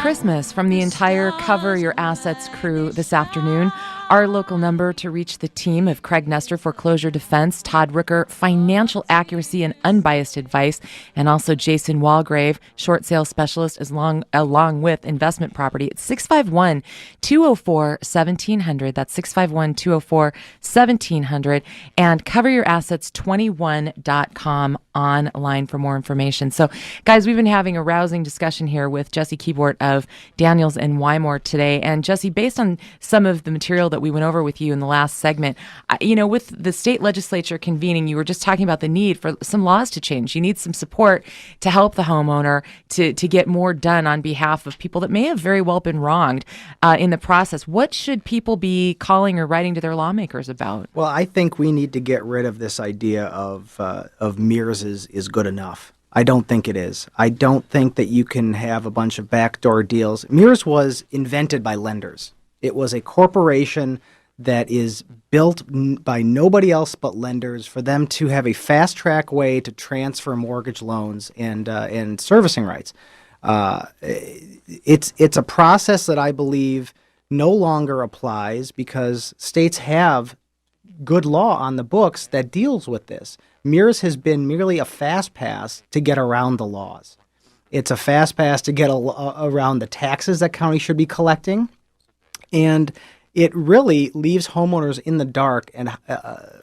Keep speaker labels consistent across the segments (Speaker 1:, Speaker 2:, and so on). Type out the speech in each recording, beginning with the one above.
Speaker 1: Christmas from the entire Cover Your Assets crew this afternoon. Our local number to reach the team of Craig Nestor, Foreclosure Defense, Todd Rooker, Financial Accuracy and Unbiased Advice, and also Jason Walgrave, Short Sale Specialist, along with Investment Property. It's 651-204-1700. That's 651-204-1700. And CoverYourAssets21.com online for more information. So, guys, we've been having a rousing discussion here with Jesse Keybort of Daniels and Wymore today. And Jesse, based on some of the material that we went over with you in the last segment, with the state legislature convening, you were just talking about the need for some laws to change. You need some support to help the homeowner to get more done on behalf of people that may have very well been wronged in the process. What should people be calling or writing to their lawmakers about?
Speaker 2: Well, I think we need to get rid of this idea of mirrors is good enough. I don't think it is. I don't think that you can have a bunch of backdoor deals. Mears was invented by lenders. It was a corporation that is built by nobody else but lenders for them to have a fast-track way to transfer mortgage loans and servicing rights. It's a process that I believe no longer applies because states have good law on the books that deals with this. Mears has been merely a fast pass to get around the laws. It's a fast pass to get around the taxes that counties should be collecting. And it really leaves homeowners in the dark and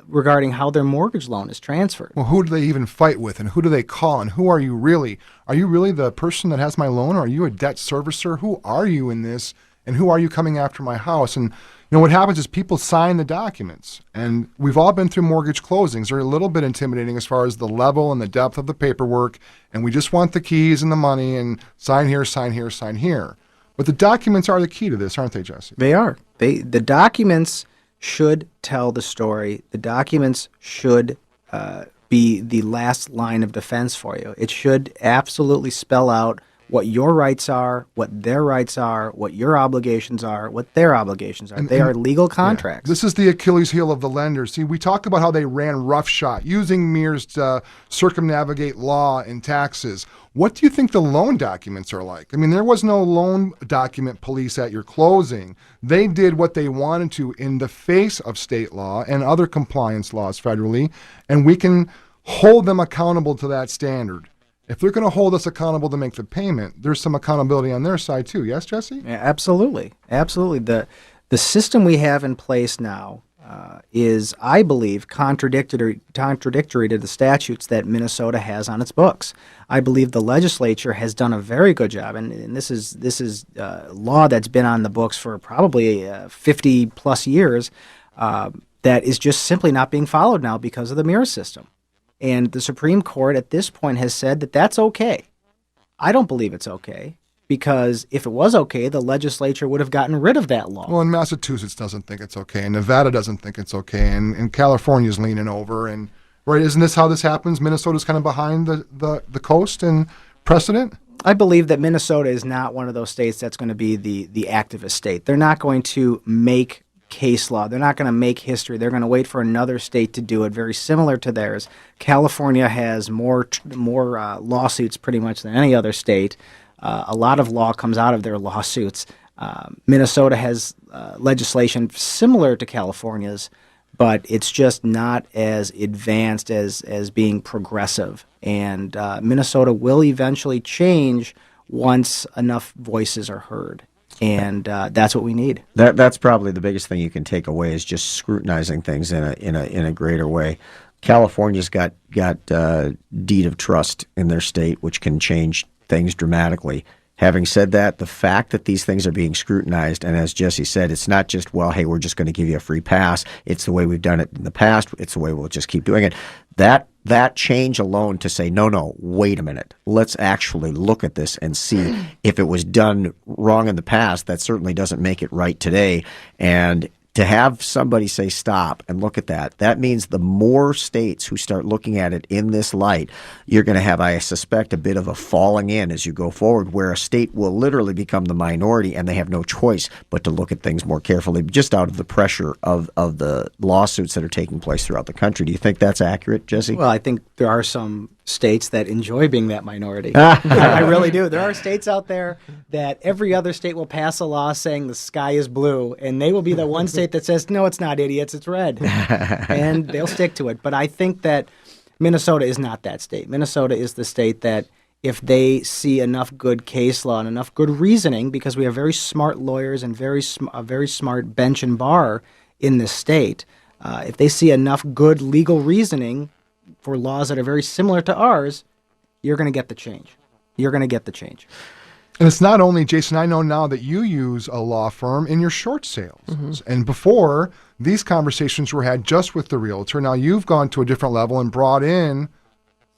Speaker 2: regarding how their mortgage loan is transferred.
Speaker 3: Well, who do they even fight with, and who do they call, and who are you really? Are you really the person that has my loan, or are you a debt servicer? Who are you in this, and who are you coming after my house? And what happens is people sign the documents, and we've all been through mortgage closings. They're a little bit intimidating as far as the level and the depth of the paperwork, and we just want the keys and the money, and sign here, sign here, sign here. But the documents are the key to this, aren't they, Jesse?
Speaker 2: They are. The documents should tell the story. The documents should be the last line of defense for you. It should absolutely spell out what your rights are, what their rights are, what your obligations are, what their obligations are. They are legal contracts.
Speaker 3: Yeah. This is the Achilles heel of the lenders. See, we talked about how they ran roughshod, using Mears to circumnavigate law and taxes. What do you think the loan documents are like? I mean, there was no loan document police at your closing. They did what they wanted to in the face of state law and other compliance laws federally, and we can hold them accountable to that standard. If they're going to hold us accountable to make the payment, there's some accountability on their side too. Yes, Jesse?
Speaker 2: Yeah, absolutely. Absolutely. The system we have in place now is, I believe, contradictory to the statutes that Minnesota has on its books. I believe the legislature has done a very good job, and this is law that's been on the books for probably 50 plus years that is just simply not being followed now because of the mirror system. And the Supreme Court at this point has said that that's okay. I don't believe it's okay, because if it was okay, the legislature would have gotten rid of that law.
Speaker 3: Well, and Massachusetts doesn't think it's okay, and Nevada doesn't think it's okay, and California's leaning over. And right, isn't this how this happens? Minnesota's kind of behind the coast in precedent?
Speaker 2: I believe that Minnesota is not one of those states that's going to be the activist state. They're not going to make case law. They're not going to make history. They're going to wait for another state to do it, very similar to theirs. California has more lawsuits pretty much than any other state. A lot of law comes out of their lawsuits. Minnesota has legislation similar to California's, but it's just not as advanced as being progressive. And Minnesota will eventually change once enough voices are heard. And that's what we need.
Speaker 4: That's probably the biggest thing you can take away, is just scrutinizing things in a greater way. California's got deed of trust in their state, which can change things dramatically. Having said that, the fact that these things are being scrutinized, and as Jesse said, it's not just, well, hey, we're just going to give you a free pass. It's the way we've done it in the past. It's the way we'll just keep doing it. That change alone to say, no, wait a minute. Let's actually look at this and see if it was done wrong in the past. That certainly doesn't make it right today. And to have somebody say stop and look at that means the more states who start looking at it in this light, you're going to have, I suspect, a bit of a falling in as you go forward, where a state will literally become the minority and they have no choice but to look at things more carefully, just out of the pressure of the lawsuits that are taking place throughout the country. Do you think that's accurate, Jesse?
Speaker 2: Well, I think there are some states that enjoy being that minority. I really do. There are states out there that every other state will pass a law saying the sky is blue, and they will be the one state that says, no, it's not, idiots, it's red. And they'll stick to it. But I think that Minnesota is not that state. Minnesota is the state that if they see enough good case law and enough good reasoning, because we have very smart lawyers and a very smart bench and bar in this state, if they see enough good legal reasoning for laws that are very similar to ours, you're going to get the change. You're going to get the change.
Speaker 3: And it's not only, Jason, I know now that you use a law firm in your short sales. And before, these conversations were had just with the realtor. Now you've gone to a different level and brought in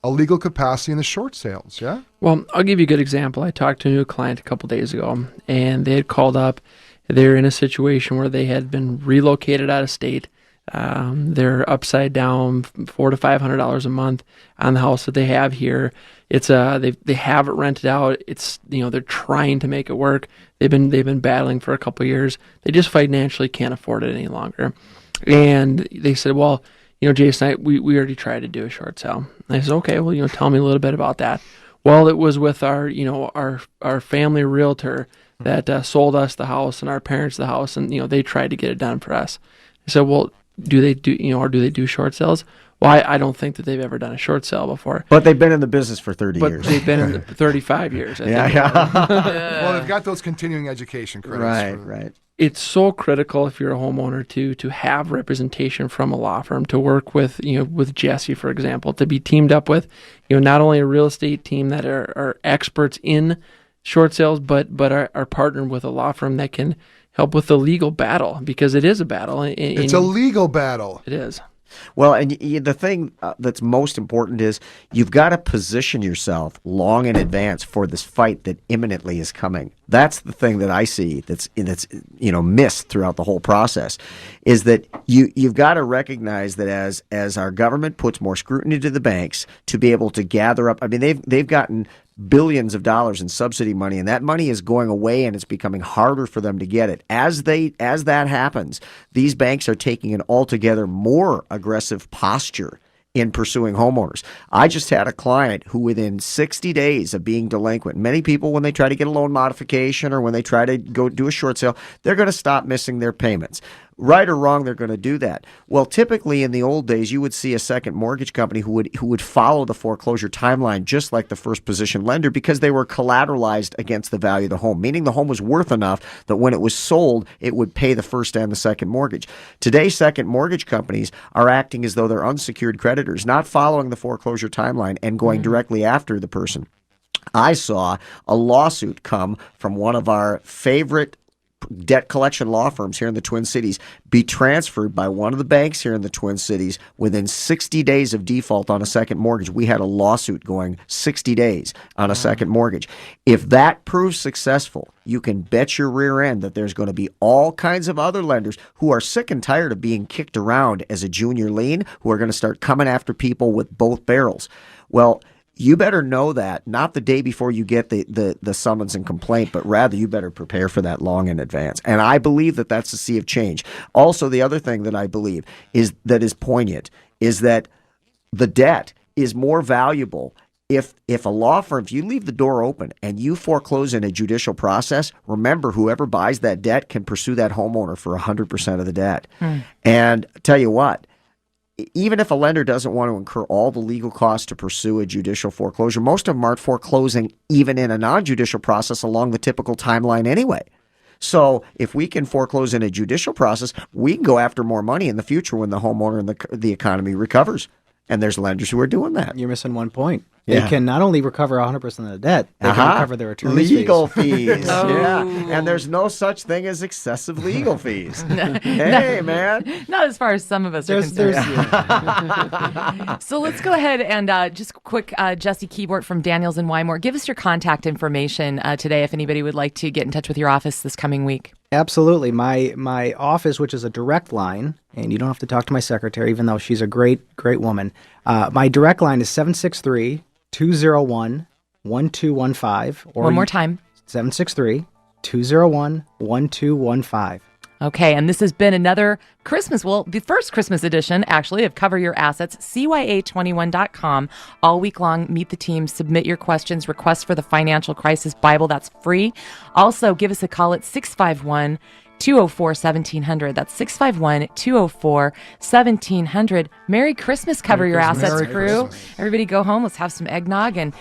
Speaker 3: a legal capacity in the short sales, yeah?
Speaker 5: Well, I'll give you a good example. I talked to a new client a couple days ago, and they had called up. They're in a situation where they had been relocated out of state. They're upside down $400 to $500 a month on the house that they have here. It's they have it rented out. It's they're trying to make it work. They've been battling for a couple of years. They just financially can't afford it any longer. And they said, well, Jason, we already tried to do a short sale. And I said, okay, well, tell me a little bit about that. Well, it was with our family realtor that sold us the house and our parents the house, and they tried to get it done for us. I said, well, do they do short sales? Well, I don't think that they've ever done a short sale before.
Speaker 4: But they've been in the business for 30
Speaker 5: But
Speaker 4: years.
Speaker 5: they've been in 35 years. I think.
Speaker 3: Well, they've got those continuing education credits.
Speaker 4: Right.
Speaker 5: It's so critical if you're a homeowner to have representation from a law firm, to work with with Jesse, for example, to be teamed up with not only a real estate team that are experts in short sales, but are partnered with a law firm that can help with the legal battle, because it is a battle.
Speaker 3: It's a legal battle.
Speaker 5: It is.
Speaker 4: Well, and the thing that's most important is you've got to position yourself long in advance for this fight that imminently is coming. That's the thing that I see that's missed throughout the whole process, is that you've got to recognize that as our government puts more scrutiny to the banks to be able to gather up. I mean, they've gotten billions of dollars in subsidy money, and that money is going away, and it's becoming harder for them to get it. As that happens, these banks are taking an altogether more aggressive posture in pursuing homeowners. I just had a client who, within 60 days of being delinquent, many people, when they try to get a loan modification or when they try to go do a short sale, they're going to stop missing their payments. Right or wrong, they're going to do that. Well, typically in the old days, you would see a second mortgage company who would follow the foreclosure timeline just like the first position lender, because they were collateralized against the value of the home, meaning the home was worth enough that when it was sold, it would pay the first and the second mortgage. Today, second mortgage companies are acting as though they're unsecured creditors, not following the foreclosure timeline and going directly after the person. I saw a lawsuit come from one of our favorite debt collection law firms here in the Twin Cities be transferred by one of the banks here in the Twin Cities within 60 days of default on a second mortgage. We had a lawsuit going 60 days on a second mortgage. If that proves successful, you can bet your rear end that there's going to be all kinds of other lenders who are sick and tired of being kicked around as a junior lien, who are going to start coming after people with both barrels. Well, you better know that, not the day before you get the summons and complaint, but rather you better prepare for that long in advance. And I believe that that's the sea of change. Also, the other thing that I believe is poignant is that the debt is more valuable if a law firm, if you leave the door open and you foreclose in a judicial process, remember, whoever buys that debt can pursue that homeowner for 100% of the debt. And tell you what, even if a lender doesn't want to incur all the legal costs to pursue a judicial foreclosure, most of them aren't foreclosing even in a non-judicial process along the typical timeline anyway. So if we can foreclose in a judicial process, we can go after more money in the future when the homeowner and the economy recovers. And there's lenders who are doing that.
Speaker 2: You're missing one point.
Speaker 4: Yeah.
Speaker 2: They can not only recover 100% of the debt, they can recover their attorney's
Speaker 4: legal
Speaker 2: fees.
Speaker 4: fees. Yeah, and there's no such thing as excessive legal fees. Hey, man.
Speaker 1: Not as far as some of us are concerned. So let's go ahead and just quick, Jesse Keybort from Daniels and Wymore, give us your contact information today if anybody would like to get in touch with your office this coming week.
Speaker 2: Absolutely. My office, which is a direct line, and you don't have to talk to my secretary, even though she's a great woman. My direct line is 763-201-1215.
Speaker 1: One more time.
Speaker 2: 763-201-1215.
Speaker 1: Okay, and this has been another Christmas, well, the first Christmas edition, actually, of Cover Your Assets, CYA21.com. All week long, meet the team, submit your questions, request for the Financial Crisis Bible. That's free. Also, give us a call at 651-204-1700. That's 651-204-1700. Merry Christmas, Cover Your
Speaker 3: Christmas.
Speaker 1: Assets
Speaker 3: Merry
Speaker 1: crew.
Speaker 3: Christmas.
Speaker 1: Everybody go home. Let's have some eggnog and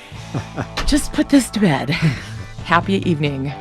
Speaker 1: just put this to bed. Happy evening.